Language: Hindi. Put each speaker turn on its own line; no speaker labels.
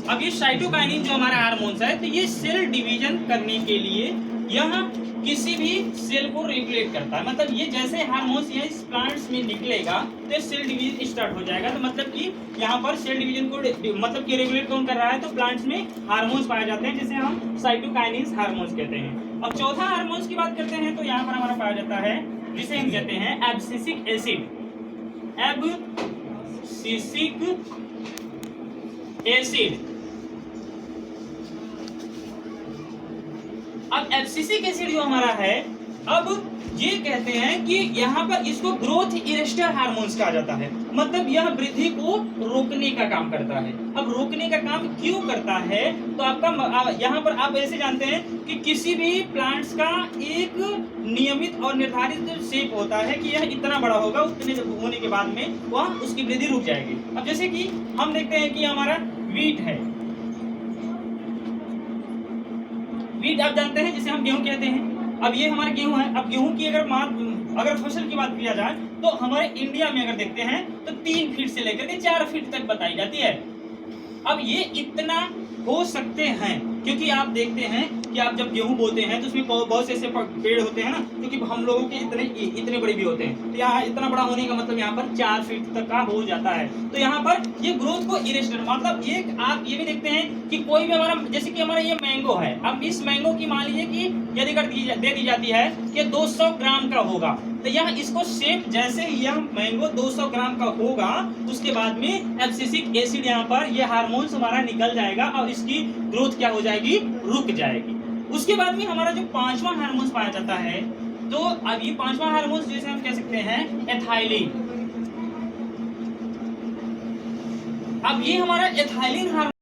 अब ये साइटोकाइनिन जो हमारा हार्मोन्स है, तो ये सेल डिवीजन करने के लिए यह किसी भी सेल को रेगुलेट करता है। मतलब ये जैसे हार्मोन्स ये इस प्लांट्स में निकलेगा तो सेल डिवीजन स्टार्ट हो जाएगा। तो मतलब कि यहाँ पर सेल डिवीजन को मतलब कि रेगुलेट कौन कर रहा है, तो प्लांट्स में हार्मोन्स पाए जाते हैं जिसे हम साइटोकाइनिन हार्मोन्स कहते हैं। अब चौथा हार्मोन्स की बात करते हैं तो यहाँ पर हमारा पाया जाता है जिसे हम कहते हैं एब्सिसिक एसिड। Abscisic acid. अब एब्सिसिक एसिड जो हमारा है, अब ये कहते हैं कि यहाँ पर इसको ग्रोथ इरेस्टर हार्मोन्स कहा जाता है। मतलब यह वृद्धि को रोकने का काम करता है। अब रोकने का काम क्यों करता है, तो आपका यहाँ पर आप ऐसे जानते हैं कि किसी भी प्लांट्स का एक नियमित और निर्धारित शेप होता है कि यह इतना बड़ा होगा, उतने होने के बाद में वह उसकी वृद्धि रुक जाएगी। अब जैसे कि हम देखते हैं कि हमारा वीट है, वीट आप जानते हैं जिसे हम गेहूं कहते हैं। अब ये हमारे गेहूं है। अब गेहूं की अगर फसल की बात किया जाए तो हमारे इंडिया में अगर देखते हैं तो 3 फीट से लेकर के 4 फीट तक बताई जाती है। अब ये इतना हो सकते हैं क्योंकि आप देखते हैं कि आप जब गेहूं बोते हैं तो उसमें बहुत से ऐसे पेड़ होते हैं ना, क्योंकि हम लोगों के इतने बड़े भी होते हैं। तो यहाँ इतना बड़ा होने का मतलब यहाँ पर 4 फीट तक का हो जाता है। तो यहाँ पर ये ग्रोथ को इरेस्टर मतलब एक आप ये भी देखते हैं कि कोई भी हमारा जैसे कि हमारा ये मैंगो है। अब इस मैंगो की मान लीजिए कि यदि दे दी जाती है कि 200 ग्राम का होगा, तो यह इसको शेप जैसे ही यह मैंगो 200 ग्राम का होगा उसके बाद में एब्सिसिक एसिड यहाँ पर यह हार्मोन्स हमारा निकल जाएगा और इसकी ग्रोथ क्या हो जाएगी, रुक जाएगी। उसके बाद में हमारा जो 5वां हार्मोन पाया जाता है, तो अब ये 5वां हार्मोन जैसे हम कह सकते हैं एथाइलिन। अब ये हमारा एथाइलिन हार्मोन